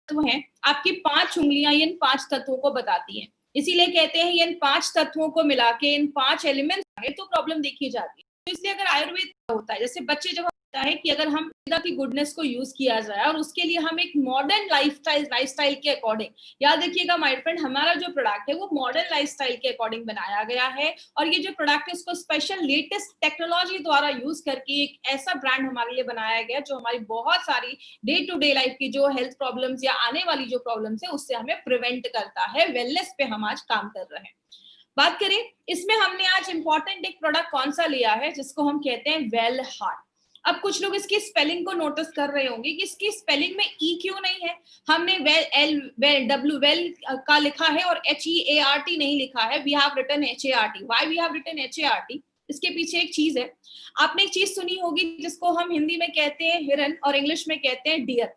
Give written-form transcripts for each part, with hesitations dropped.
तत्व हैं, आपकी 5 उंगलियां इन 5 तत्वों को बताती हैं। इसीलिए कहते हैं इन 5 तत्वों को मिला के इन 5 एलिमेंट्स है तो प्रॉब्लम देखी जाती है। तो इसलिए अगर आयुर्वेद होता है, जैसे बच्चे जब होता है कि अगर हम की गुडनेस को यूज किया जाए और उसके लिए हम एक मॉडर्न लाइफस्टाइल के अकॉर्डिंग, याद रखिएगा माय फ्रेंड, हमारा जो प्रोडक्ट है वो मॉडर्न लाइफस्टाइल के अकॉर्डिंग बनाया गया है और ये जो प्रोडक्ट है उसको स्पेशल लेटेस्ट टेक्नोलॉजी द्वारा यूज करके एक ऐसा ब्रांड हमारे लिए बनाया गया जो हमारी बहुत सारी डे टू डे लाइफ की जो हेल्थ प्रॉब्लम्स या आने वाली जो प्रॉब्लम्स है उससे हमें प्रिवेंट करता है। वेलनेस पे हम आज काम कर रहे हैं। बात करें इसमें हमने आज इंपॉर्टेंट एक प्रोडक्ट कौन सा लिया है जिसको हम कहते हैं वेल हार्ट। अब कुछ लोग इसकी स्पेलिंग को नोटिस कर रहे होंगे कि इसकी स्पेलिंग में ई क्यों नहीं है। हमने वेल का लिखा है और HEART नहीं लिखा है। We have written HART। Why we have written HART? इसके पीछे एक चीज है। आपने एक चीज सुनी होगी जिसको हम हिंदी में कहते हैं हिरन और इंग्लिश में कहते हैं डियर।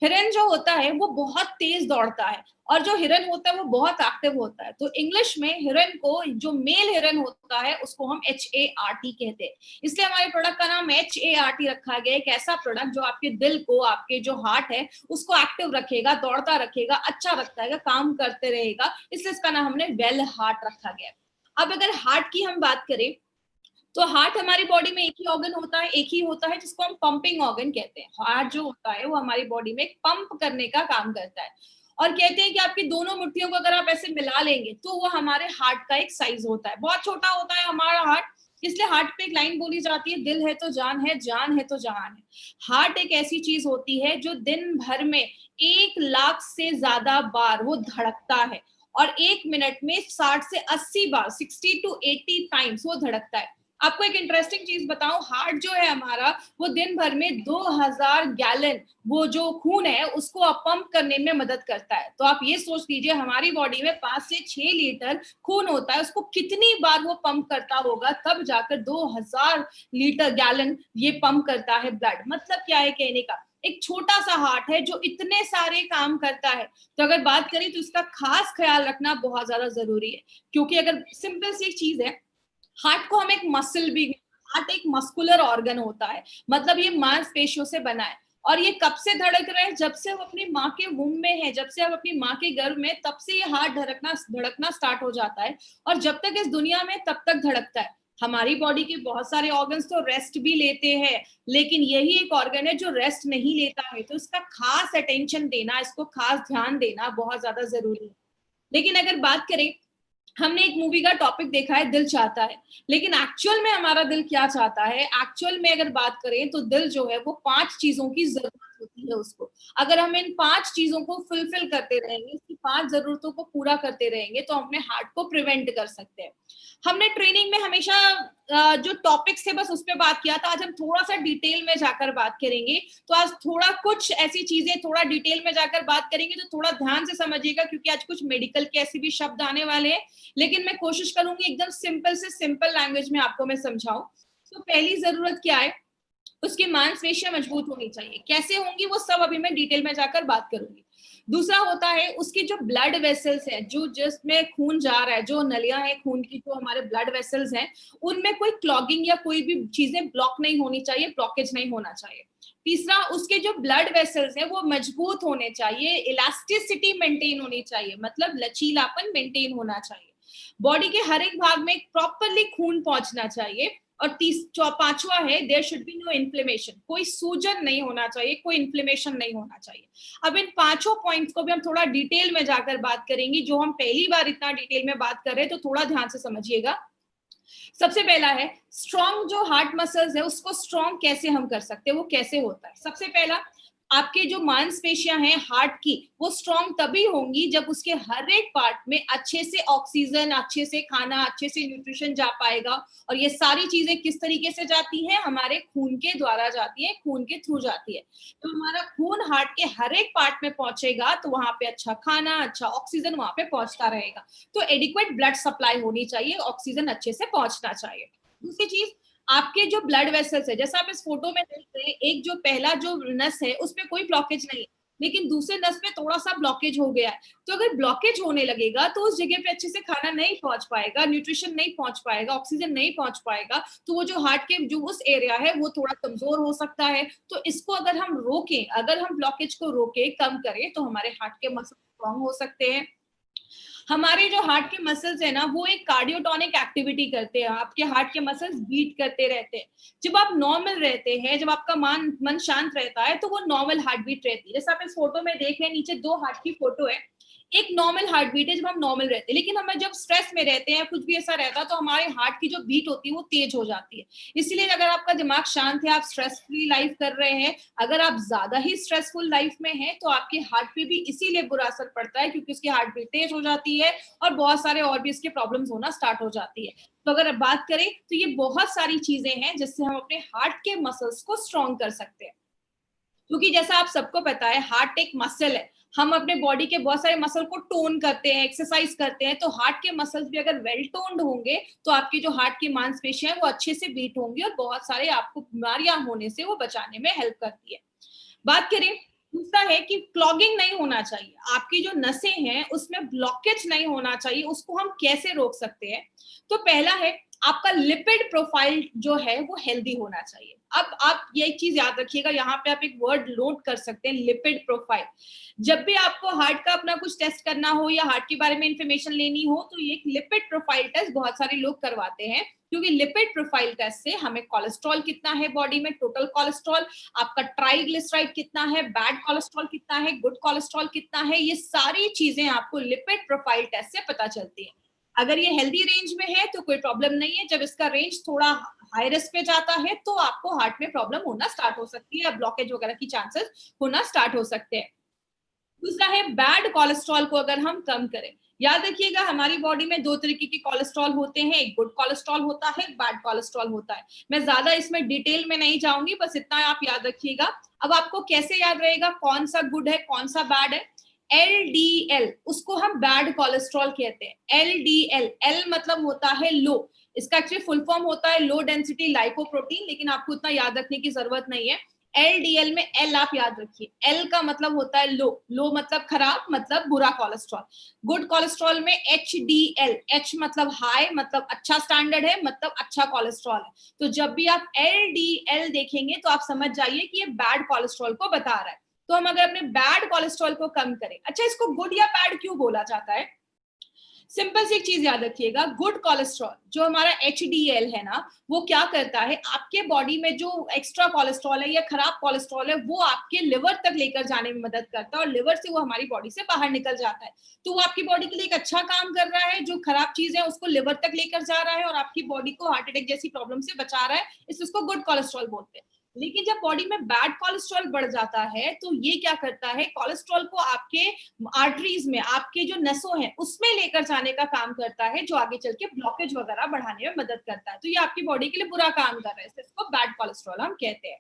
हिरन जो होता है वो बहुत तेज दौड़ता है और जो हिरन होता है वो बहुत एक्टिव होता है। तो इंग्लिश में हिरन को, जो मेल हिरन होता है उसको हम HART कहते हैं। इसलिए हमारे प्रोडक्ट का नाम HART रखा गया। एक ऐसा प्रोडक्ट जो आपके दिल को, आपके जो हार्ट है उसको एक्टिव रखेगा, दौड़ता रखेगा, अच्छा रखेगा, काम करते रहेगा। इसलिए इसका नाम हमने वेल हार्ट रखा गया। अब अगर हार्ट की हम बात करें तो हार्ट हमारी बॉडी में एक ही ऑर्गन होता है, एक ही होता है जिसको हम पंपिंग ऑर्गन कहते हैं। हार्ट जो होता है वो हमारी बॉडी में पंप करने का काम करता है और कहते हैं कि आपकी दोनों मुट्ठियों को अगर आप ऐसे मिला लेंगे तो वो हमारे हार्ट का एक साइज होता है। बहुत छोटा होता है हमारा हार्ट, इसलिए हार्ट पे एक लाइन बोली जाती है, दिल है तो जान है, जान है तो जहान है। हार्ट एक ऐसी चीज होती है जो दिन भर में 1 लाख से ज्यादा बार वो धड़कता है और 1 मिनट में 60 से 80 बार, 60 to 80 टाइम्स वो धड़कता है। आपको एक इंटरेस्टिंग चीज बताऊं, हार्ट जो है हमारा वो दिन भर में 2000 गैलन वो जो खून है उसको पंप करने में मदद करता है। तो आप ये सोच लीजिए हमारी बॉडी में 5 से 6 लीटर खून होता है, उसको कितनी बार वो पंप करता होगा तब जाकर 2000 लीटर गैलन ये पंप करता है ब्लड। मतलब क्या है कहने का, एक छोटा सा हार्ट है जो इतने सारे काम करता है। तो अगर बात करें तो इसका खास ख्याल रखना बहुत ज्यादा जरूरी है, क्योंकि अगर सिंपल सी चीज है, हार्ट को हम एक मसल भी, हार्ट एक मस्कुलर ऑर्गन होता है, मतलब ये मांसपेशियों से बना है और ये कब से धड़क रहे हैं, जब से हम अपनी माँ के वुम्ब में है, जब से हम अपनी माँ के गर्भ में, तब से ये हार्ट धड़कना स्टार्ट हो जाता है और जब तक इस दुनिया में तब तक धड़कता है। हमारी बॉडी के बहुत सारे ऑर्गन्स तो रेस्ट भी लेते हैं, लेकिन यही एक ऑर्गन है जो रेस्ट नहीं लेता है। तो इसका खास अटेंशन देना, इसको खास ध्यान देना बहुत ज्यादा जरूरी है। लेकिन अगर बात करें, हमने एक मूवी का टॉपिक देखा है दिल चाहता है, लेकिन एक्चुअल में हमारा दिल क्या चाहता है? एक्चुअल में अगर बात करें तो दिल जो है वो 5 चीजों की जरूरत होती है उसको। अगर हम इन 5 चीजों को फुलफिल करते रहेंगे, इसकी 5 जरूरतों को पूरा करते रहेंगे तो हम अपने हार्ट को प्रिवेंट कर सकते हैं। हमने ट्रेनिंग में हमेशा जो टॉपिक्स थे बस उस पर बात किया था। आज हम थोड़ा सा डिटेल में जाकर बात करेंगे। तो आज थोड़ा कुछ ऐसी चीजें थोड़ा डिटेल में जाकर बात करेंगे तो थोड़ा ध्यान से समझिएगा, क्योंकि आज कुछ मेडिकल के ऐसे भी शब्द आने वाले हैं, लेकिन मैं कोशिश करूंगी एकदम सिंपल से सिंपल लैंग्वेज में आपको मैं समझाऊं। तो पहली जरूरत क्या है, उसकी मांसपेशियां मजबूत होनी चाहिए। कैसे होंगी वो सब अभी मैं डिटेल में जाकर बात करूंगी। दूसरा होता है उसकी जो ब्लड वेसल्स है, जो जिसमें खून जा रहा है, जो नलियां हैं खून की, जो हमारे ब्लड वेसल्स हैं, उनमें कोई क्लॉगिंग या कोई भी चीजें ब्लॉक नहीं होनी चाहिए, ब्लॉकेज नहीं होना चाहिए। तीसरा, उसके जो ब्लड वेसल्स हैं वो मजबूत होने चाहिए, इलास्टिसिटी मेंटेन होनी चाहिए, मतलब लचीलापन मेंटेन होना चाहिए। बॉडी के हर एक भाग में प्रॉपरली खून पहुंचना चाहिए। और पांचवा है there should be no inflammation, कोई सूजन नहीं होना चाहिए, कोई इन्फ्लेमेशन नहीं होना चाहिए। अब इन पांचों पॉइंट्स को भी हम थोड़ा डिटेल में जाकर बात करेंगे, जो हम पहली बार इतना डिटेल में बात कर रहे हैं, तो थोड़ा ध्यान से समझिएगा। सबसे पहला है स्ट्रॉन्ग, जो हार्ट मसल्स है उसको स्ट्रॉन्ग कैसे हम कर सकते हैं, वो कैसे होता है। सबसे पहला, आपके जो मांसपेशियां हैं हार्ट की वो स्ट्रॉन्ग तभी होंगी जब उसके हर एक पार्ट में अच्छे से ऑक्सीजन, अच्छे से खाना, अच्छे से न्यूट्रिशन जा पाएगा। और ये सारी चीजें किस तरीके से जाती हैं? हमारे खून के द्वारा जाती है, खून के थ्रू जाती है। तो हमारा खून हार्ट के हर एक पार्ट में पहुंचेगा तो वहां पे अच्छा खाना, अच्छा ऑक्सीजन वहां पे पहुंचता रहेगा। तो एडिक्वेट ब्लड सप्लाई होनी चाहिए, ऑक्सीजन अच्छे से पहुंचना चाहिए। दूसरी चीज, आपके जो ब्लड वेसल्स है, जैसा आप इस फोटो में देख रहे हैं, एक जो पहला जो नस है उसमें कोई ब्लॉकेज नहीं है, लेकिन दूसरे नस में थोड़ा सा ब्लॉकेज हो गया है, तो अगर ब्लॉकेज होने लगेगा तो उस जगह पे अच्छे से खाना नहीं पहुंच पाएगा, न्यूट्रिशन नहीं पहुंच पाएगा, ऑक्सीजन नहीं पहुंच पाएगा, तो वो जो हार्ट के जो उस एरिया है वो थोड़ा कमजोर हो सकता है। तो इसको अगर हम रोकें, अगर हम ब्लॉकेज को रोकें, कम करें, तो हमारे हार्ट के मसल स्ट्रॉन्ग हो सकते हैं। हमारे जो हार्ट के मसल्स है ना, वो एक कार्डियोटोनिक एक्टिविटी करते हैं, आपके हार्ट के मसल्स बीट करते रहते हैं। जब आप नॉर्मल रहते हैं, जब आपका मन शांत रहता है, तो वो नॉर्मल हार्ट बीट रहती है। जैसे आप इस फोटो में देख रहे हैं, नीचे 2 हार्ट की फोटो है, एक नॉर्मल हार्ट बीट है जब हम नॉर्मल रहते हैं, लेकिन हमें जब स्ट्रेस में रहते हैं, कुछ भी ऐसा रहता है, तो हमारे हार्ट की जो बीट होती है वो तेज हो जाती है। इसलिए अगर आपका दिमाग शांत है, आप स्ट्रेस फ्री लाइफ कर रहे हैं, अगर आप ज्यादा ही स्ट्रेसफुल लाइफ में हैं, तो आपके हार्ट पे भी इसीलिए बुरा असर पड़ता है, क्योंकि उसकी हार्ट बीट तेज हो जाती है और बहुत सारे और भी इसके प्रॉब्लम्स होना स्टार्ट हो जाती है। तो अगर आप बात करें, तो ये बहुत सारी चीजें हैं जिससे हम अपने हार्ट के मसल्स को स्ट्रॉन्ग कर सकते हैं। क्योंकि जैसा आप सबको पता है, हार्ट एक मसल है, हम अपने बॉडी के बहुत सारे मसल को टोन करते हैं, एक्सरसाइज करते हैं, तो हार्ट के मसल्स भी अगर वेल टोन्ड होंगे, तो आपकी जो हार्ट की मांसपेशियां हैं वो अच्छे से बीट होंगी और बहुत सारे आपको बीमारियां होने से वो बचाने में हेल्प करती है। बात करें, दूसरा है कि क्लॉगिंग नहीं होना चाहिए, आपकी जो नसें हैं उसमें ब्लॉकेज नहीं होना चाहिए, उसको हम कैसे रोक सकते हैं? तो पहला है, आपका लिपिड प्रोफाइल जो है वो हेल्दी होना चाहिए। अब आप ये एक चीज याद रखिएगा, यहाँ पे आप एक वर्ड नोट कर सकते हैं, लिपिड प्रोफाइल। जब भी आपको हार्ट का अपना कुछ टेस्ट करना हो या हार्ट के बारे में इंफॉर्मेशन लेनी हो, तो ये एक लिपिड प्रोफाइल टेस्ट बहुत सारे लोग करवाते हैं, क्योंकि लिपिड प्रोफाइल टेस्ट से हमें कोलेस्ट्रॉल कितना है बॉडी में, टोटल कोलेस्ट्रॉल, आपका ट्राइग्लिसराइड कितना है, बैड कोलेस्ट्रॉल कितना है, गुड कोलेस्ट्रॉल कितना है, ये सारी चीजें आपको लिपिड प्रोफाइल टेस्ट से पता चलती है। अगर ये हेल्दी रेंज में है तो कोई प्रॉब्लम नहीं है, जब इसका रेंज थोड़ा हाई रिस्क पे जाता है तो आपको हार्ट में प्रॉब्लम होना स्टार्ट हो सकती है, ब्लॉकेज वगैरह की चांसेस होना स्टार्ट हो सकते हैं। दूसरा है, बैड कोलेस्ट्रॉल को अगर हम कम करें। याद रखिएगा, हमारी बॉडी में 2 तरीके के कोलेस्ट्रॉल होते हैं, एक गुड कोलेस्ट्रॉल होता है, एक बैड कोलेस्ट्रॉल होता है। मैं ज्यादा इसमें डिटेल में नहीं जाऊंगी, बस इतना आप याद रखिएगा। अब आपको कैसे याद रहेगा कौन सा गुड है कौन सा बैड है? LDL, उसको हम बैड कोलेस्ट्रॉल कहते हैं। LDL, L मतलब होता है लो, इसका एक्चुअली फुल फॉर्म होता है लो डेंसिटी लाइपोप्रोटीन, लेकिन आपको इतना याद रखने की जरूरत नहीं है। LDL में L आप याद रखिए, L का मतलब होता है लो, लो मतलब खराब, मतलब बुरा कोलेस्ट्रॉल। गुड कोलेस्ट्रॉल में HDL, H मतलब हाई, मतलब अच्छा स्टैंडर्ड है, मतलब अच्छा कोलेस्ट्रॉल है। तो जब भी आप LDL देखेंगे तो आप समझ जाइए कि ये बैड कोलेस्ट्रॉल को बता रहा है। तो हम अगर अपने बैड कोलेस्ट्रॉल को कम करें, अच्छा इसको गुड या बैड क्यों बोला जाता है? सिंपल सी एक चीज याद रखिएगा, गुड कोलेस्ट्रॉल जो हमारा HDL है ना, वो क्या करता है, आपके बॉडी में जो एक्स्ट्रा कोलेस्ट्रॉल है या खराब कोलेस्ट्रॉल है, वो आपके लिवर तक लेकर जाने में मदद करता है और लिवर से वो हमारी बॉडी से बाहर निकल जाता है। तो वो आपकी बॉडी के लिए एक अच्छा काम कर रहा है, जो खराब चीज है उसको लिवर तक लेकर जा रहा है और आपकी बॉडी को हार्ट अटैक जैसी प्रॉब्लम से बचा रहा है, इसलिए उसको गुड कोलेस्ट्रॉल बोलते हैं। लेकिन जब बॉडी में बैड कोलेस्ट्रॉल बढ़ जाता है, तो ये क्या करता है, कोलेस्ट्रॉल को आपके आर्टरीज में, आपके जो नसों हैं उसमें लेकर जाने का काम करता है, जो आगे चल के ब्लॉकेज वगैरह बढ़ाने में मदद करता है। तो ये आपकी बॉडी के लिए बुरा काम कर रहा है, इसको बैड कोलेस्ट्रॉल हम कहते हैं।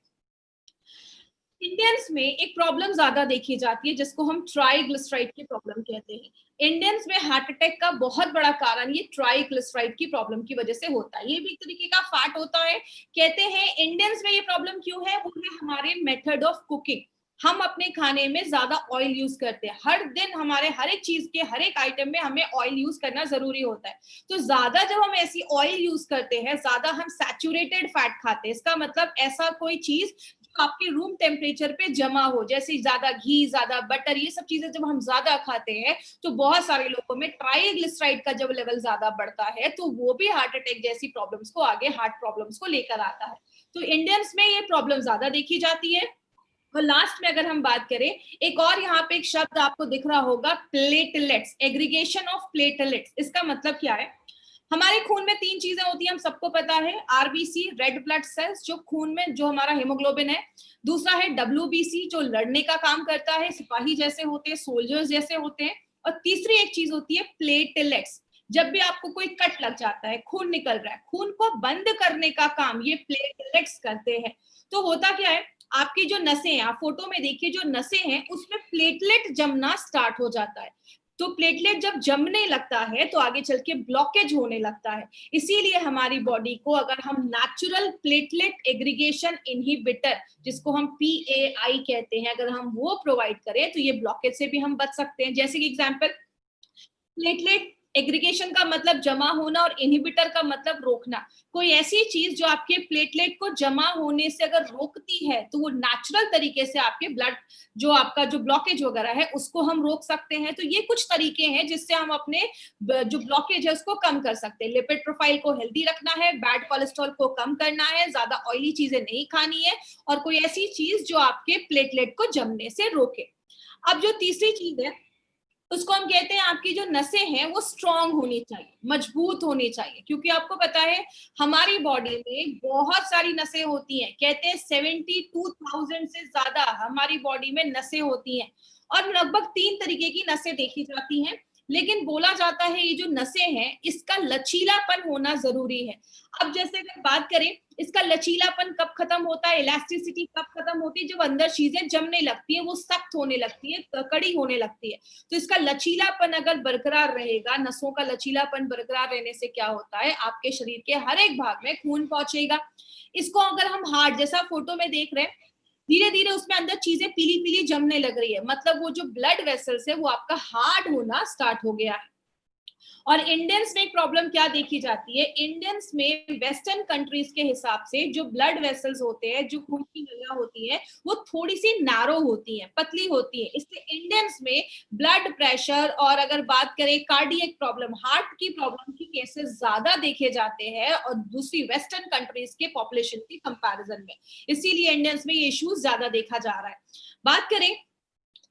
इंडियंस में एक प्रॉब्लम ज्यादा देखी जाती है जिसको हम ट्राइग्लिसराइड की प्रॉब्लम कहते हैं। इंडियंस में हार्ट अटैक का बहुत बड़ा कारण ये ट्राइग्लिसराइड की प्रॉब्लम की वजह से होता है। ये भी एक तरीके का फैट होता है। कहते हैं इंडियंस में ये प्रॉब्लम क्यों है, वो है हमारे मेथड ऑफ कुकिंग। हम अपने खाने में ज्यादा ऑयल यूज करते हैं, हर दिन हमारे हर एक चीज के हर एक आइटम में हमें ऑयल यूज करना जरूरी होता है। तो ज्यादा जब हम ऐसी ऑयल यूज करते हैं, ज्यादा हम सैचुरेटेड फैट खाते हैं, इसका मतलब ऐसा कोई चीज आपके रूम टेम्परेचर पे जमा हो, जैसे ज्यादा घी, ज्यादा बटर, ये सब चीजें जब हम ज्यादा खाते हैं, तो बहुत सारे लोगों में ट्राइग्लिसराइड का जब लेवल ज्यादा बढ़ता है, तो वो भी हार्ट अटैक जैसी प्रॉब्लम्स को, आगे हार्ट प्रॉब्लम्स को लेकर आता है। तो इंडियंस में ये प्रॉब्लम ज्यादा देखी जाती है। और लास्ट में अगर हम बात करें, एक और यहाँ पे एक शब्द आपको दिख रहा होगा, प्लेटलेट्स, एग्रीगेशन ऑफ प्लेटलेट्स। इसका मतलब क्या है? हमारे खून में 3 चीजें होती हैं, हम सबको पता है। RBC, रेड ब्लड सेल्स, जो खून में जो हमारा हेमोग्लोबिन है। दूसरा है WBC, जो लड़ने का काम करता है, सिपाही जैसे होते हैं, सोल्जर्स जैसे होते हैं। और तीसरी एक चीज होती है प्लेटलेट्स। जब भी आपको कोई कट लग जाता है, खून निकल रहा है, खून को बंद करने का काम ये प्लेटलेट्स करते हैं। तो होता क्या है, आपकी जो नसें हैं, आप फोटो में देखिए, जो नसें हैं उसमें प्लेटलेट जमना स्टार्ट हो जाता है। तो प्लेटलेट जब जमने लगता है तो आगे चल के ब्लॉकेज होने लगता है। इसीलिए हमारी बॉडी को अगर हम नेचुरल प्लेटलेट एग्रीगेशन इनहिबिटर, जिसको हम PAI कहते हैं, अगर हम वो प्रोवाइड करें तो ये ब्लॉकेज से भी हम बच सकते हैं। जैसे कि एग्जांपल, प्लेटलेट एग्रीगेशन का मतलब जमा होना और इनहिबिटर का मतलब रोकना। कोई ऐसी चीज जो आपके प्लेटलेट को जमा होने से अगर रोकती है तो वो नेचुरल तरीके से आपके ब्लड जो आपका जो ब्लॉकेज वगैरह है उसको हम रोक सकते हैं। तो ये कुछ तरीके हैं जिससे हम अपने जो ब्लॉकेज है उसको कम कर सकते हैं। लिपिड प्रोफाइल को हेल्दी रखना है, बैड कोलेस्ट्रॉल को कम करना है, ज्यादा ऑयली चीजें नहीं खानी है, और कोई ऐसी चीज जो आपके प्लेटलेट को जमने से रोके। अब जो तीसरी चीज है उसको हम कहते हैं आपकी जो नसें हैं वो स्ट्रांग होनी चाहिए, मजबूत होनी चाहिए, क्योंकि आपको पता है हमारी बॉडी में बहुत सारी नसें होती हैं। कहते हैं 72,000 से ज्यादा हमारी बॉडी में नसें होती हैं, और लगभग 3 तरीके की नसें देखी जाती हैं। लेकिन बोला जाता है ये जो नसें हैं इसका लचीलापन होना जरूरी है। अब जैसे अगर बात करें इसका लचीलापन कब खत्म होता है, इलास्टिसिटी कब खत्म होती है, जब अंदर चीजें जमने लगती है, वो सख्त होने लगती है, कड़ी होने लगती है। तो इसका लचीलापन अगर बरकरार रहेगा, नसों का लचीलापन बरकरार रहने से क्या होता है, आपके शरीर के हर एक भाग में खून पहुंचेगा। इसको अगर हम हार्ट जैसा फोटो में देख रहे हैं, धीरे धीरे उसमें अंदर चीजें पीली पीली जमने लग रही है, मतलब वो जो ब्लड वेसल्स है वो आपका हार्ड होना स्टार्ट हो गया है। और इंडियंस में एक प्रॉब्लम क्या देखी जाती है, इंडियंस में वेस्टर्न कंट्रीज के हिसाब से जो ब्लड वेसल्स होते हैं, जो खून की नलियां होती है, वो थोड़ी सी नैरो होती है, पतली होती है। इसलिए इंडियंस में ब्लड प्रेशर और अगर बात करें कार्डियक प्रॉब्लम, हार्ट की प्रॉब्लम की केसेस ज्यादा देखे जाते हैं और दूसरी वेस्टर्न कंट्रीज के पॉपुलेशन की कंपैरिजन में। इसीलिए इंडियंस में ये इश्यूज ज्यादा देखा जा रहा है। बात करें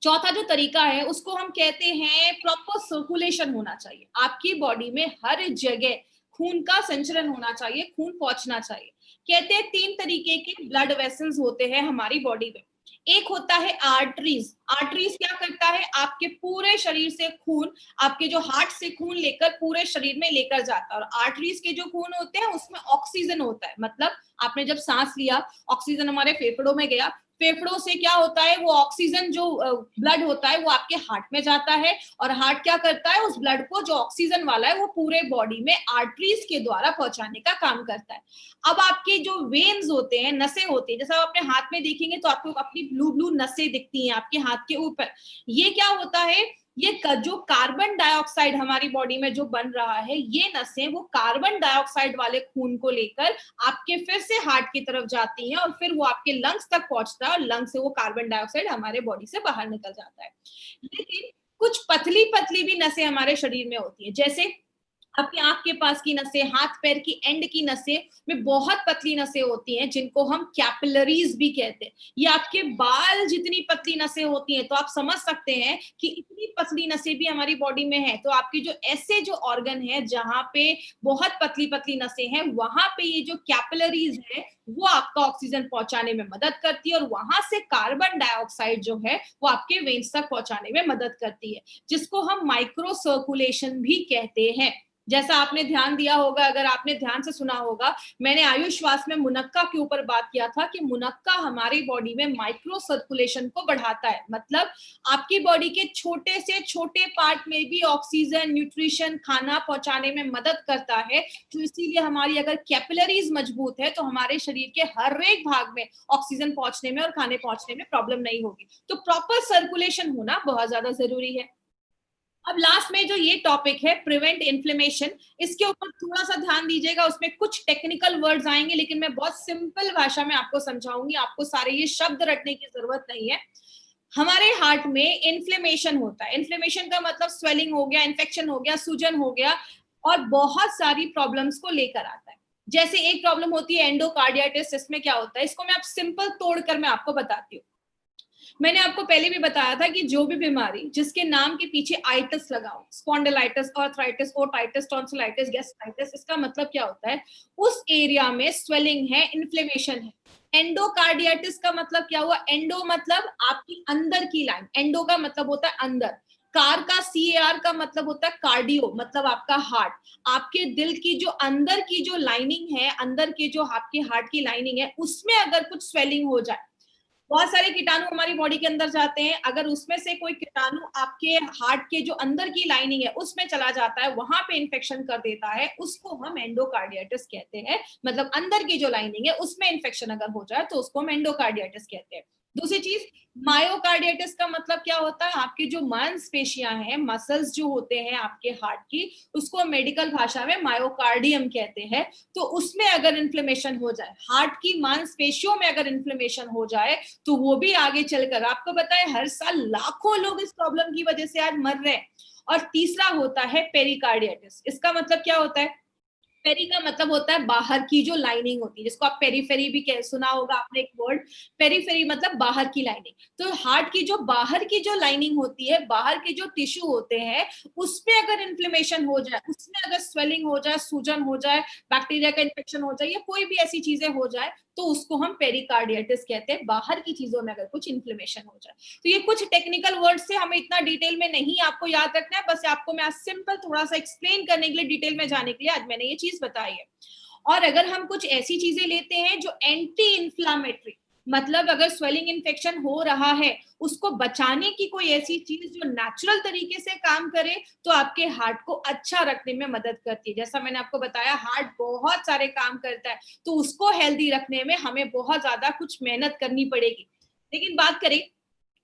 चौथा जो तरीका है उसको हम कहते हैं प्रॉपर सर्कुलेशन होना चाहिए। आपकी बॉडी में हर जगह खून का संचरण होना चाहिए, खून पहुंचना चाहिए। कहते हैं 3 तरीके के ब्लड वेसल्स होते हैं हमारी बॉडी में। एक होता है आर्टरीज। आर्टरीज क्या करता है, आपके पूरे शरीर से खून, आपके जो हार्ट से खून लेकर पूरे शरीर में लेकर जाता है। और आर्टरीज के जो खून होते हैं उसमें ऑक्सीजन होता है, मतलब आपने जब सांस लिया ऑक्सीजन हमारे फेफड़ों में गया, फेफड़ों से क्या होता है, वो ऑक्सीजन जो ब्लड होता है वो आपके हार्ट में जाता है, और हार्ट क्या करता है, उस ब्लड को जो ऑक्सीजन वाला है वो पूरे बॉडी में आर्टरीज के द्वारा पहुंचाने का काम करता है। अब आपके जो वेन्स होते हैं, नसें होती हैं, जैसा आप अपने हाथ में देखेंगे तो आपको अपनी ब्लू ब्लू नसें दिखती हैं आपके हाथ के ऊपर। ये क्या होता है, ये जो कार्बन डाइऑक्साइड हमारी बॉडी में जो बन रहा है, ये नसें वो कार्बन डाइऑक्साइड वाले खून को लेकर आपके फिर से हार्ट की तरफ जाती हैं, और फिर वो आपके लंग्स तक पहुंचता है, और लंग से वो कार्बन डाइऑक्साइड हमारे बॉडी से बाहर निकल जाता है। लेकिन कुछ पतली पतली भी नसें हमारे शरीर में होती है, जैसे आपकी आंख के पास की नसें, हाथ पैर की एंड की नसें में बहुत पतली नसें होती हैं जिनको हम कैपिलरीज भी कहते हैं। ये आपके बाल जितनी पतली नसें होती हैं, तो आप समझ सकते हैं कि इतनी पतली नसें भी हमारी बॉडी में है। तो आपके जो ऐसे जो ऑर्गन है जहां पे बहुत पतली पतली नसें हैं, वहां पे ये जो कैपिलरीज है वो आपका ऑक्सीजन पहुंचाने में मदद करती है, और वहां से कार्बन डाइऑक्साइड जो है वो आपके वेन्स तक पहुंचाने में मदद करती है, जिसको हम माइक्रो सर्कुलेशन भी कहते हैं। जैसा आपने ध्यान दिया होगा, अगर आपने ध्यान से सुना होगा, मैंने आयुष श्वास में मुनक्का के ऊपर बात किया था कि मुनक्का हमारी बॉडी में माइक्रो सर्कुलेशन को बढ़ाता है, मतलब आपकी बॉडी के छोटे से छोटे पार्ट में भी ऑक्सीजन, न्यूट्रिशन, खाना पहुंचाने में मदद करता है। तो इसीलिए हमारी अगर कैपिलरीज मजबूत है तो हमारे शरीर के हर एक भाग में ऑक्सीजन पहुंचने में और खाने पहुंचने में प्रॉब्लम नहीं होगी। तो प्रॉपर सर्कुलेशन होना बहुत ज्यादा जरूरी है। अब लास्ट में जो ये टॉपिक है प्रिवेंट इन्फ्लेमेशन, इसके ऊपर थोड़ा सा ध्यान दीजिएगा। उसमें कुछ टेक्निकल वर्ड्स आएंगे, लेकिन मैं बहुत सिंपल भाषा में आपको समझाऊंगी, आपको सारे ये शब्द रटने की जरूरत नहीं है। हमारे हार्ट में इन्फ्लेमेशन होता है। इन्फ्लेमेशन का मतलब स्वेलिंग हो गया, इन्फेक्शन हो गया, सूजन हो गया, और बहुत सारी प्रॉब्लम्स को लेकर आता है। जैसे एक प्रॉब्लम होती है एंडोकार्डियाटिस। इसमें क्या होता है, इसको मैं आप सिंपल तोड़कर मैं आपको बताती हूँ। मैंने आपको पहले भी बताया था कि जो भी बीमारी जिसके नाम के पीछे आइटिस लगा हो, spondylitis, arthritis, otitis, tonsillitis, gastritis, इसका मतलब क्या होता है, उस एरिया में स्वेलिंग है, इन्फ्लेमेशन है। एंडोकार्डियाटिस का मतलब क्या हुआ, एंडो मतलब आपकी अंदर की लाइन, एंडो का मतलब होता है अंदर, कार का CAR का मतलब होता है कार्डियो, मतलब आपका हार्ट। आपके दिल की जो अंदर की जो लाइनिंग है, अंदर के जो आपके हार्ट की लाइनिंग है, उसमें अगर कुछ स्वेलिंग हो जाए, बहुत सारे कीटाणु हमारी बॉडी के अंदर जाते हैं, अगर उसमें से कोई कीटाणु आपके हार्ट के जो अंदर की लाइनिंग है उसमें चला जाता है, वहां पे इन्फेक्शन कर देता है, उसको हम एंडोकार्डियाटिस कहते हैं। मतलब अंदर की जो लाइनिंग है उसमें इन्फेक्शन अगर हो जाए तो उसको हम एंडोकार्डियाटिस कहते हैं। दूसरी चीज, मायोकार्डियाटिस का मतलब क्या होता है, आपकी जो मांसपेशियां हैं, मसल्स जो होते हैं आपके हार्ट की, उसको मेडिकल भाषा में मायोकार्डियम कहते हैं। तो उसमें अगर इन्फ्लेमेशन हो जाए, हार्ट की मांसपेशियों में अगर इन्फ्लेमेशन हो जाए, तो वो भी आगे चलकर, आपको पता है हर साल लाखों लोग इस प्रॉब्लम की वजह से आज मर रहे हैं। और तीसरा होता है पेरिकार्डियाटिस। इसका मतलब क्या होता है, पेरी का मतलब होता है बाहर की जो लाइनिंग होती है, जिसको आप पेरीफेरी भी सुना होगा आपने एक वर्ड, पेरीफेरी मतलब बाहर की लाइनिंग। तो हार्ट की जो बाहर की जो लाइनिंग होती है, बाहर के जो टिश्यू होते हैं, उसमें अगर इन्फ्लेमेशन हो जाए, उसमें अगर स्वेलिंग हो जाए, सूजन हो जाए, बैक्टीरिया का इन्फेक्शन हो जाए, या कोई भी ऐसी चीजें हो जाए, तो उसको हम पेरिकार्डियाटिस कहते हैं, बाहर की चीजों में अगर कुछ इन्फ्लेमेशन हो जाए। तो ये कुछ टेक्निकल वर्ड से हमें इतना डिटेल में नहीं आपको याद रखना है, बस आपको मैं आज सिंपल थोड़ा सा एक्सप्लेन करने के लिए, डिटेल में जाने के लिए आज मैंने ये चीज बताई है। और अगर हम कुछ ऐसी चीजें लेते हैं जो एंटी इन्फ्लामेटरी, मतलब अगर स्वेलिंग इन्फेक्शन हो रहा है, उसको बचाने की कोई ऐसी चीज जो नेचुरल तरीके से काम करे, तो आपके हार्ट को अच्छा रखने में मदद करती है। जैसा मैंने आपको बताया, हार्ट बहुत सारे काम करता है, तो उसको हेल्दी रखने में हमें बहुत ज्यादा कुछ मेहनत करनी पड़ेगी। लेकिन बात करें,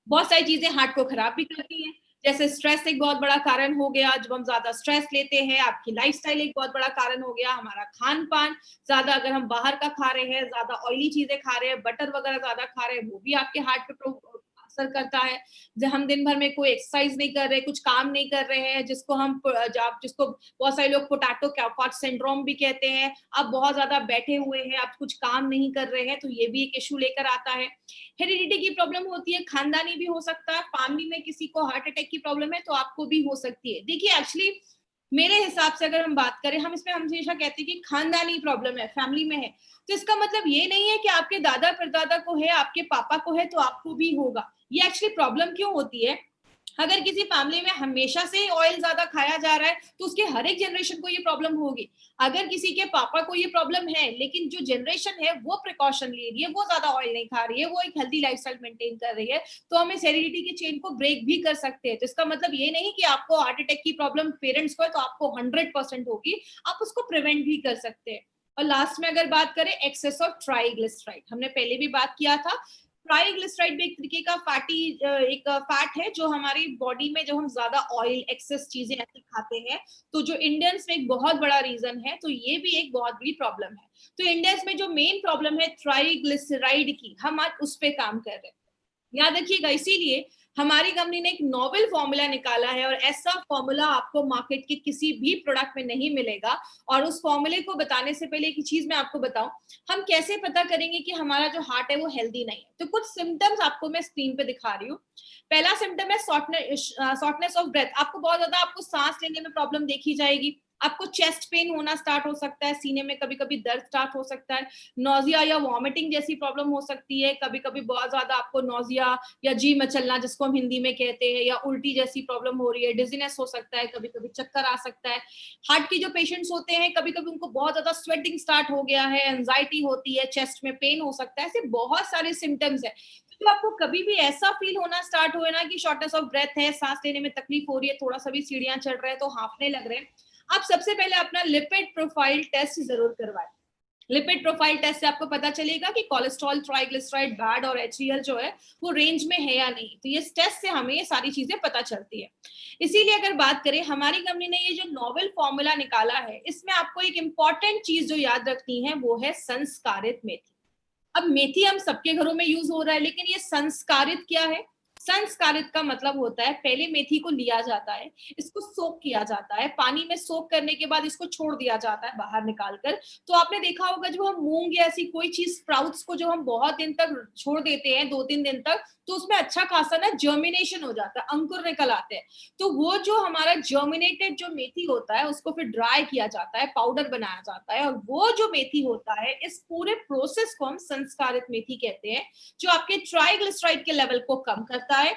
बहुत सारी चीजें हार्ट को खराब भी करती हैं। जैसे स्ट्रेस एक बहुत बड़ा कारण हो गया, जब हम ज्यादा स्ट्रेस लेते हैं, आपकी लाइफस्टाइल एक बहुत बड़ा कारण हो गया, हमारा खान पान ज्यादा, अगर हम बाहर का खा रहे हैं, ज्यादा ऑयली चीजें खा रहे हैं, बटर वगैरह ज्यादा खा रहे हैं, वो भी आपके हार्ट पे असर करता है। जब हम दिन भर में कोई एक्सरसाइज नहीं कर रहे, कुछ काम नहीं कर रहे हैं, जिसको बहुत सारे लोग पोटैटो कैफॉट सिंड्रोम भी कहते हैं, आप बहुत ज्यादा बैठे हुए हैं, आप कुछ काम नहीं कर रहे हैं, तो ये भी एक इशू लेकर आता है। हेरिडिटी की प्रॉब्लम होती है, खानदानी भी हो सकता है, फैमिली में किसी को हार्ट अटैक की प्रॉब्लम है तो आपको भी हो सकती है। देखिए एक्चुअली मेरे हिसाब से अगर हम बात करें, हम इसमें हमेशा कहते हैं कि खानदानी प्रॉब्लम है, फैमिली में है, तो इसका मतलब ये नहीं है कि आपके दादा परदादा को है, आपके पापा को है तो आपको भी होगा। ये एक्चुअली प्रॉब्लम क्यों होती है, अगर किसी फैमिली में हमेशा से ऑयल ज्यादा खाया जा रहा है, तो उसके हर एक जनरेशन को ये प्रॉब्लम होगी। अगर किसी के पापा को ये प्रॉब्लम है, लेकिन जो जनरेशन है वो प्रिकॉशन ले रही है, वो ज्यादा ऑयल नहीं खा रही है, वो एक हेल्दी लाइफस्टाइल मेंटेन कर रही है, तो हम इस हेरिडिटी की चेन को ब्रेक भी कर सकते हैं। तो इसका मतलब ये नहीं कि आपको हार्ट अटैक की प्रॉब्लम पेरेंट्स को है तो आपको 100% होगी, आप उसको प्रिवेंट भी कर सकते हैं। और लास्ट में अगर बात करें, एक्सेस ऑफ ट्राइग्लिसराइड, हमने पहले भी बात किया था। ट्राइग्लिसराइड भी एक तरीके का एक फैट है, जो हमारी बॉडी में, जब हम ज्यादा ऑयल एक्सेस चीजें ऐसी खाते हैं, तो जो इंडियंस में एक बहुत बड़ा रीजन है, तो ये भी एक बहुत बड़ी प्रॉब्लम है। तो इंडियंस में जो मेन प्रॉब्लम है ट्राइग्लिसराइड की, हम आज उस पे काम कर रहे हैं। याद रखिएगा, इसीलिए हमारी कंपनी ने एक नोवेल फॉर्मूला निकाला है, और ऐसा फॉर्मूला आपको मार्केट के किसी भी प्रोडक्ट में नहीं मिलेगा। और उस फॉर्मूले को बताने से पहले एक चीज मैं आपको बताऊं, हम कैसे पता करेंगे कि हमारा जो हार्ट है वो हेल्दी नहीं है। तो कुछ सिम्टम्स आपको मैं स्क्रीन पे दिखा रही हूँ। पहला सिम्टम है शॉर्टनेस ऑफ ब्रेथ। आपको बहुत ज्यादा, आपको सांस लेने में प्रॉब्लम देखी जाएगी, आपको चेस्ट पेन होना स्टार्ट हो सकता है, सीने में कभी कभी दर्द स्टार्ट हो सकता है, नोजिया या वॉमिटिंग जैसी प्रॉब्लम हो सकती है, कभी कभी बहुत ज्यादा आपको नोजिया या जी मचलना, जिसको हम हिंदी में कहते हैं, या उल्टी जैसी प्रॉब्लम हो रही है, डिजीनेस हो सकता है, कभी कभी चक्कर आ सकता है। हार्ट की जो पेशेंट्स होते हैं, कभी कभी उनको बहुत ज्यादा स्वेटिंग स्टार्ट हो गया है, एंजाइटी होती है, चेस्ट में पेन हो सकता है, ऐसे बहुत सारे सिम्टम्स है। तो आपको कभी भी ऐसा फील होना स्टार्ट हो ना कि शॉर्टनेस ऑफ ब्रेथ है, सांस लेने में तकलीफ हो रही है, थोड़ा सा भी सीढ़ियां चढ़ रहे हैं तो हांफने लग रहे हैं, आप सबसे पहले अपना लिपिड प्रोफाइल टेस्ट जरूर करवाएं। लिपिड प्रोफाइल टेस्ट से आपको पता चलेगा कि कोलेस्ट्रॉल, ट्राइग्लिसराइड, बैड और एचडीएल जो है वो रेंज में है या नहीं। तो ये टेस्ट से हमें ये सारी चीजें पता चलती है। इसीलिए अगर बात करें, हमारी कंपनी ने ये जो नोवेल फॉर्मूला निकाला है, इसमें आपको एक इंपॉर्टेंट चीज जो याद रखनी है, वो है संस्कारित मेथी। अब मेथी हम सबके घरों में यूज हो रहा है, लेकिन ये संस्कारित क्या है? संस्कारित का मतलब होता है, पहले मेथी को लिया जाता है, इसको सोक किया जाता है, पानी में सोक करने के बाद इसको छोड़ दिया जाता है बाहर निकालकर। तो आपने देखा होगा, जब हम मूंग या ऐसी कोई चीज, स्प्राउट्स को जो हम बहुत दिन तक छोड़ देते हैं, 2-3 दिन तक, तो उसमें अच्छा खासा ना जर्मिनेशन हो जाता है, अंकुर निकल आते हैं। तो वो जो हमारा जर्मिनेटेड जो मेथी होता है, उसको फिर ड्राई किया जाता है, पाउडर बनाया जाता है, और वो जो मेथी होता है, इस पूरे प्रोसेस को हम संस्कारित मेथी कहते हैं, जो आपके ट्राइग्लिसराइड के लेवल को कम करता है,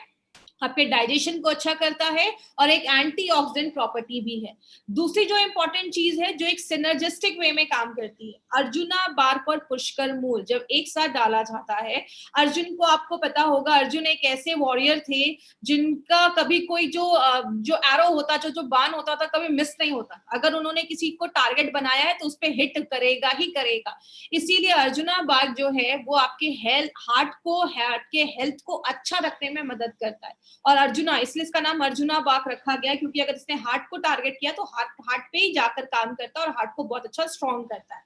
आपके डाइजेशन को अच्छा करता है और एक एंटीऑक्सीडेंट प्रॉपर्टी भी है। दूसरी जो इंपॉर्टेंट चीज है जो एक सिनर्जिस्टिक वे में काम करती है, अर्जुना बार्क और पुष्कर मूल जब एक साथ डाला जाता है, अर्जुन को आपको पता होगा, अर्जुन एक ऐसे वॉरियर थे जिनका कभी कोई जो एरो होता, जो बाण होता था, कभी मिस नहीं होता। अगर उन्होंने किसी को टारगेट बनाया है तो उस पर हिट करेगा ही करेगा। इसीलिए अर्जुना बार्क जो है वो आपके हार्ट के हेल्थ को अच्छा रखने में मदद करता है। और अर्जुना, इसलिए इसका नाम अर्जुना बार्क रखा गया, क्योंकि अगर इसने हार्ट को टारगेट किया तो हार्ट पे ही जाकर काम करता है और हार्ट को बहुत अच्छा स्ट्रॉन्ग करता है।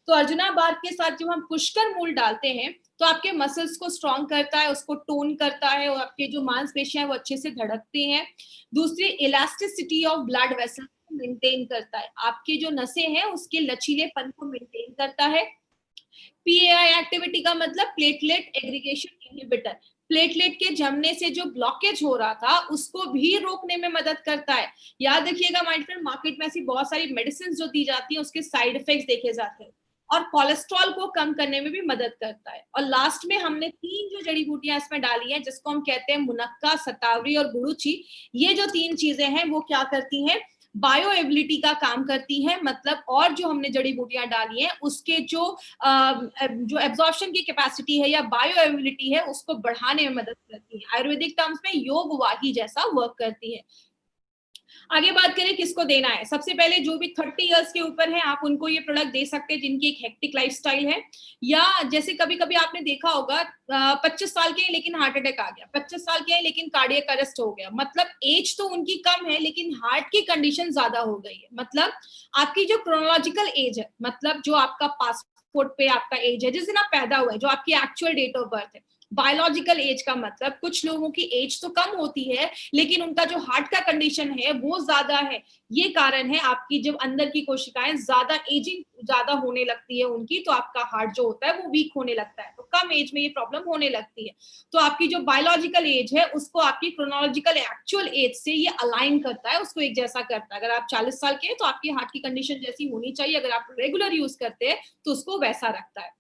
तो अर्जुना बार्क के साथ जब हम पुष्कर मूल डालते हैं तो आपके मसल्स को स्ट्रॉन्ग करता है, उसको टोन करता है और आपके जो मांसपेशियां हैं वो अच्छे से धड़कती हैं। दूसरी, इलास्टिसिटी ऑफ ब्लड वेसल को मेंटेन करता है, आपके जो नसें हैं उसके लचीलेपन को मेंटेन करता है। पीएआई एक्टिविटी का मतलब प्लेटलेट एग्रीगेशन इनहिबिटर, प्लेटलेट के जमने से जो ब्लॉकेज हो रहा था उसको भी रोकने में मदद करता है। याद रखिएगा माय फ्रेंड, मार्केट में ऐसी बहुत सारी मेडिसिन जो दी जाती है उसके साइड इफेक्ट्स देखे जाते हैं। और कोलेस्ट्रॉल को कम करने में भी मदद करता है। और लास्ट में हमने 3 जो जड़ी बूटियां इसमें डाली हैं जिसको हम कहते हैं मुनक्का, सतावरी और गुड़ुची, ये जो 3 चीजें हैं वो क्या करती हैं, बायो एबिलिटी का काम करती है। मतलब और जो हमने जड़ी बूटियां डाली हैं उसके जो एब्जॉर्प्शन की कैपेसिटी है या बायो एबिलिटी है उसको बढ़ाने में मदद करती है। आयुर्वेदिक टर्म्स में योग वाही जैसा वर्क करती है। आगे बात करें किसको देना है, सबसे पहले जो भी 30 इयर्स के ऊपर है आप उनको ये प्रोडक्ट दे सकते हैं जिनकी एक हेक्टिक लाइफस्टाइल है, या जैसे कभी कभी आपने देखा होगा 25 साल के हैं लेकिन हार्ट अटैक आ गया, 25 साल के हैं लेकिन कार्डियक अरेस्ट हो गया, मतलब एज तो उनकी कम है लेकिन हार्ट की कंडीशन ज्यादा हो गई है। मतलब आपकी जो क्रोनोलॉजिकल एज है, मतलब जो आपका पासपोर्ट पे आपका एज है जिस दिन आप पैदा हुए, जो आपकी एक्चुअल डेट ऑफ बर्थ है। बायोलॉजिकल एज का मतलब कुछ लोगों की एज तो कम होती है लेकिन उनका जो हार्ट का कंडीशन है वो ज्यादा है। ये कारण है, आपकी जब अंदर की कोशिकाएं ज्यादा एजिंग ज्यादा होने लगती है उनकी, तो आपका हार्ट जो होता है वो वीक होने लगता है, तो कम एज में ये प्रॉब्लम होने लगती है। तो आपकी जो बायोलॉजिकल एज है उसको आपकी क्रोनोलॉजिकल एक्चुअल एज से ये अलाइन करता है, उसको एक जैसा करता है। अगर आप 40 साल के हैं तो आपकी हार्ट की कंडीशन जैसी होनी चाहिए, अगर आप रेगुलर यूज करते हैं तो उसको वैसा रखता है।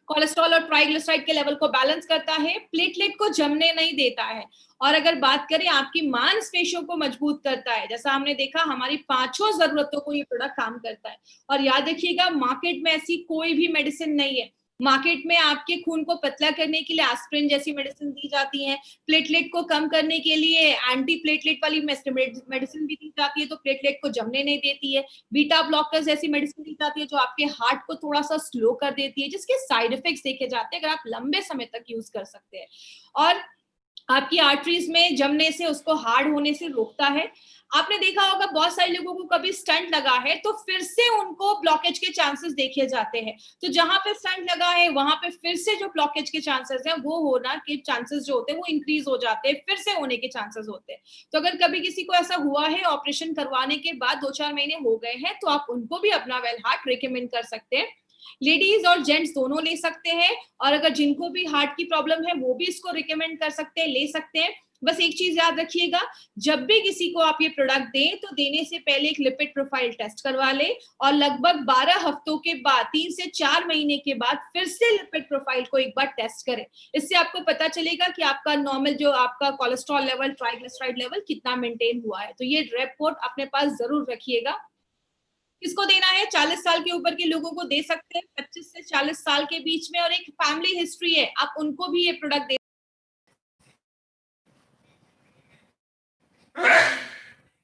कोलेस्ट्रॉल और ट्राइग्लिसराइड के लेवल को बैलेंस करता है, प्लेटलेट को जमने नहीं देता है। और अगर बात करें आपकी मांसपेशियों को मजबूत करता है, जैसा हमने देखा हमारी 5 जरूरतों को ये प्रोडक्ट काम करता है। और याद रखिएगा मार्केट में ऐसी कोई भी मेडिसिन नहीं है, मार्केट में आपके खून को पतला करने के लिए एस्पिरिन जैसी मेडिसिन दी जाती है, प्लेटलेट को कम करने के लिए एंटी प्लेटलेट वाली मेडिसिन भी दी जाती है तो प्लेटलेट को जमने नहीं देती है, बीटा ब्लॉकर्स जैसी मेडिसिन दी जाती है जो आपके हार्ट को थोड़ा सा स्लो कर देती है, जिसके साइड इफेक्ट्स देखे जाते हैं अगर आप लंबे समय तक यूज कर सकते हैं। और आपकी आर्टरीज में जमने से, उसको हार्ड होने से रोकता है। आपने देखा होगा बहुत सारे लोगों को कभी स्टंट लगा है तो फिर से उनको ब्लॉकेज के चांसेस देखे जाते हैं, तो जहां पे स्टंट लगा है वहां पे फिर से जो ब्लॉकेज के चांसेस हैं वो होना के चांसेस जो होते हैं वो इंक्रीज हो जाते हैं, फिर से होने के चांसेस होते हैं। तो अगर कभी किसी को ऐसा हुआ है ऑपरेशन करवाने के बाद 2-4 महीने हो गए हैं तो आप उनको भी अपना वेल हार्ट रिकमेंड कर सकते हैं। लेडीज और जेंट्स दोनों ले सकते हैं, और अगर जिनको भी हार्ट की प्रॉब्लम है वो भी इसको रिकमेंड कर सकते हैं, ले सकते हैं। बस एक चीज याद रखिएगा, जब भी किसी को आप ये प्रोडक्ट दें तो देने से पहले एक लिपिड प्रोफाइल टेस्ट करवा ले, और लगभग 12 हफ्तों के बाद, 3 से 4 महीने के बाद फिर से लिपिड प्रोफाइल को एक बार टेस्ट करें। इससे आपको पता चलेगा कि आपका नॉर्मल जो आपका कोलेस्ट्रॉल लेवल, ट्राइग्लिसराइड लेवल कितना मेंटेन हुआ है। तो ये रिपोर्ट अपने पास जरूर रखिएगा। किसको देना है, 40 साल के ऊपर के लोगों को दे सकते हैं, 25 से 40 साल के बीच में, और एक फैमिली हिस्ट्री है आप उनको भी ये प्रोडक्ट दे